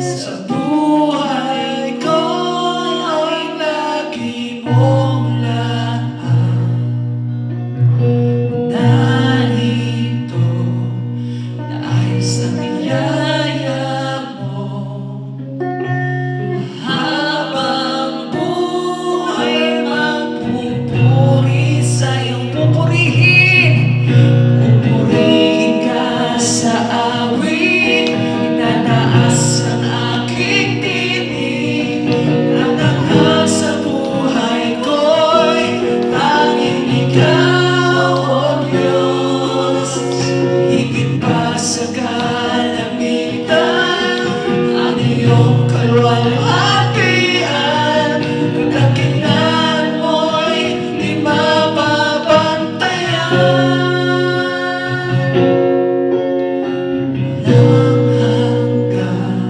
Sa buhay ko ay lagi mong lahat narito, dahil sa biyaya mo. Habang buhay magpupuri sa'yong pupurihin, pupurihin ka sa awit. Itataas ang aking tinig at hanggang sa buhay ko'y tanging ikaw, O Diyos. Higit pa sa kalangitan ang iyong kaluwalhatian, kadakilaan mo'y di mababantayan. Walang hanggang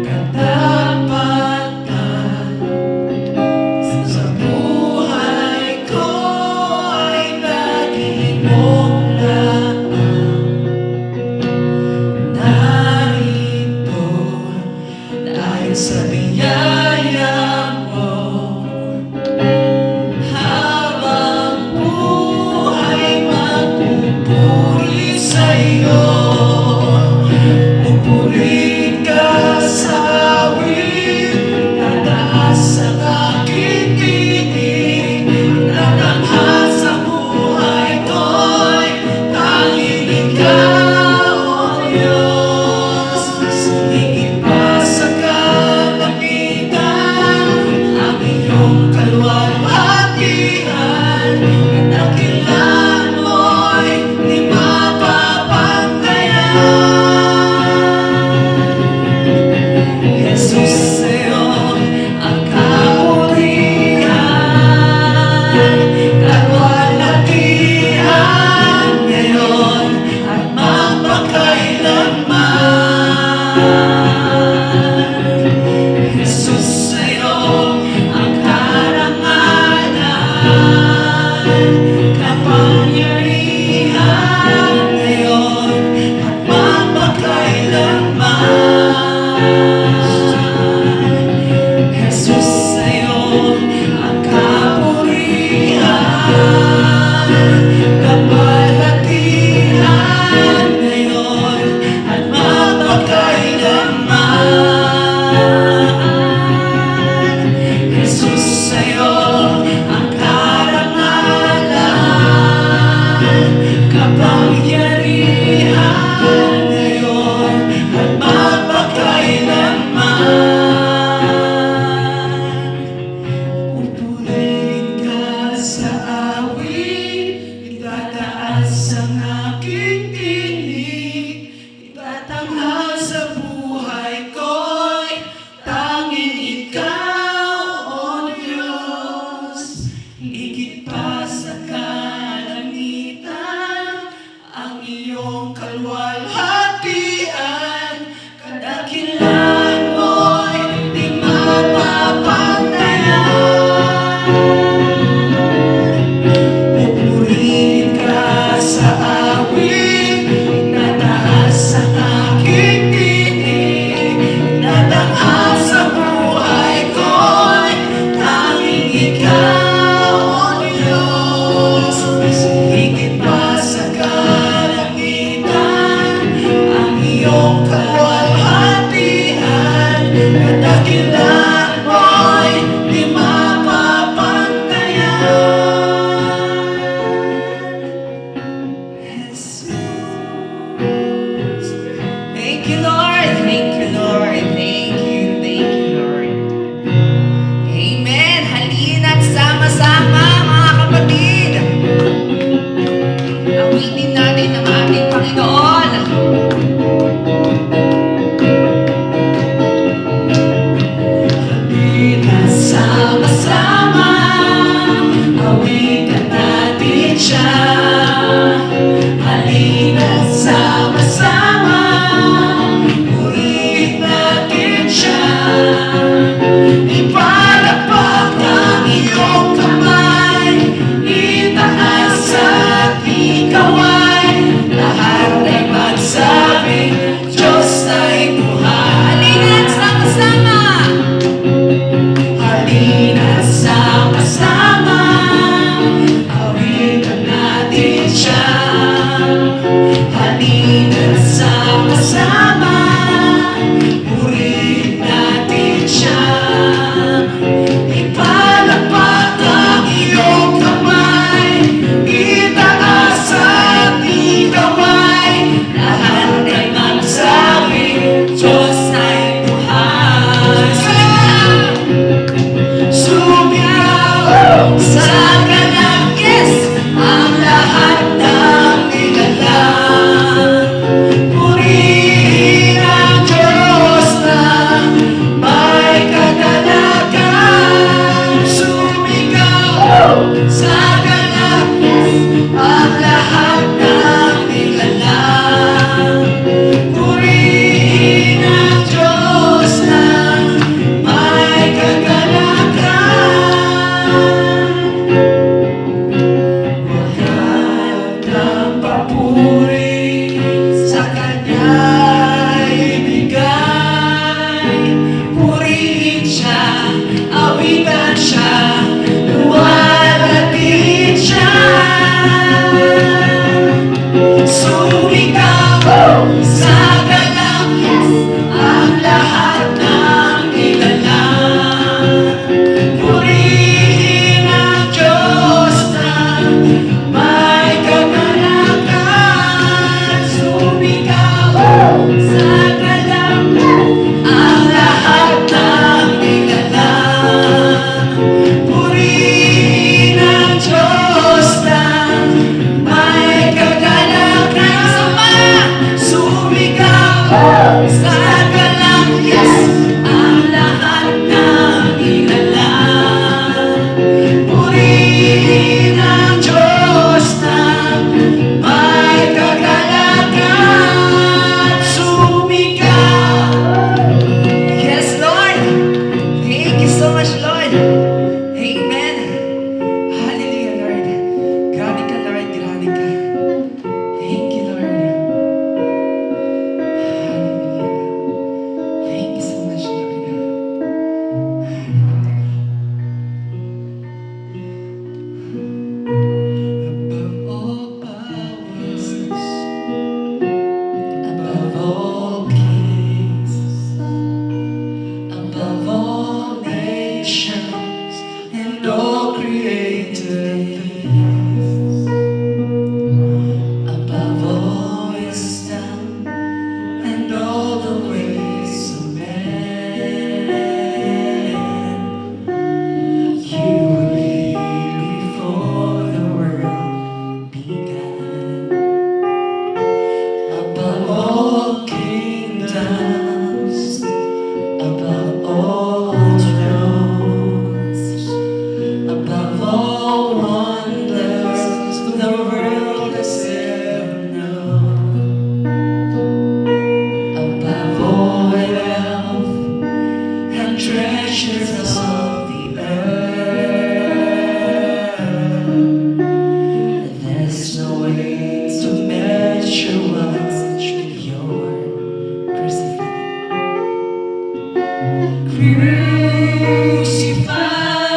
katapatan sa buhay ko ay lagi mong lahat narito.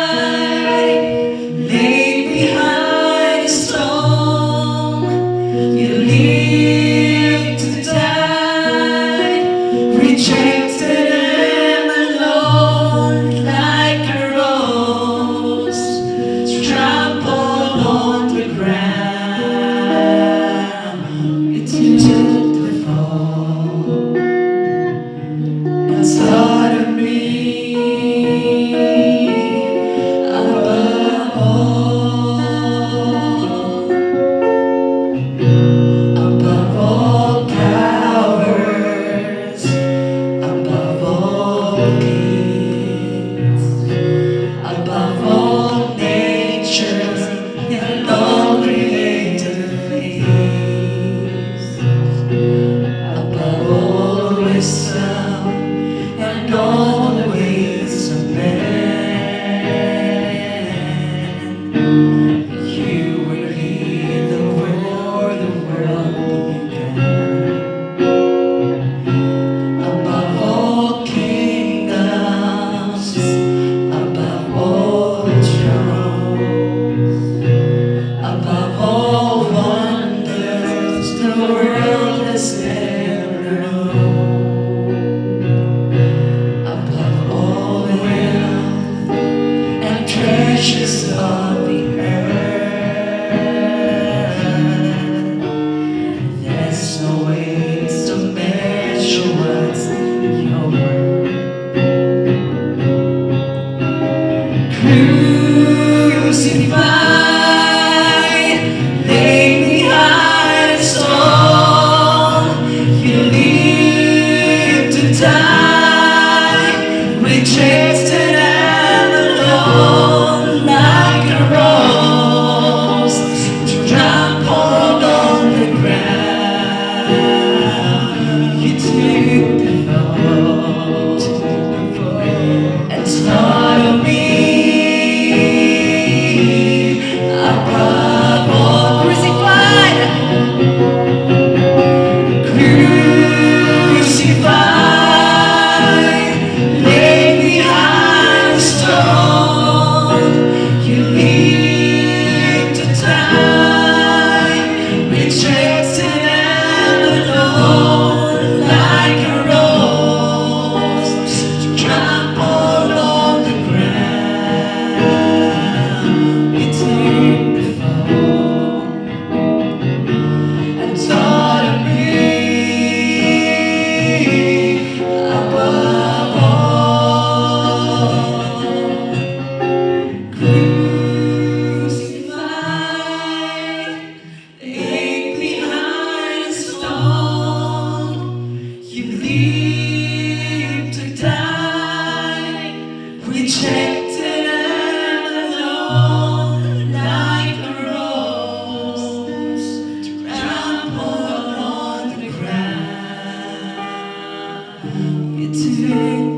crucified, laid behind a stone. You lived to die, rejected and alone, like a rose trampled on the ground. You took the fall and taught of me above all powers, above all kings, above all nature and all created things, above all wisdom and all the ways of man. You were here before the world began. Above all kingdoms, above all thrones, above all wonders the world has ever known, above all wealth and treasures of the earth. There's no way to measure what's your worth. Crucified, laid behind a stone. You lived to die, rejected and alone, like a rose trampled on the ground. You took the fall and taught of me above all. Crucified, laid behind a stone. You lived to die, rejected and alone, like a rose trampled on the ground. You took the fall and taught of me above all. Crucified, laid behind a stone. You lived to die, rejected and alone, like a rose trampled on the ground. You took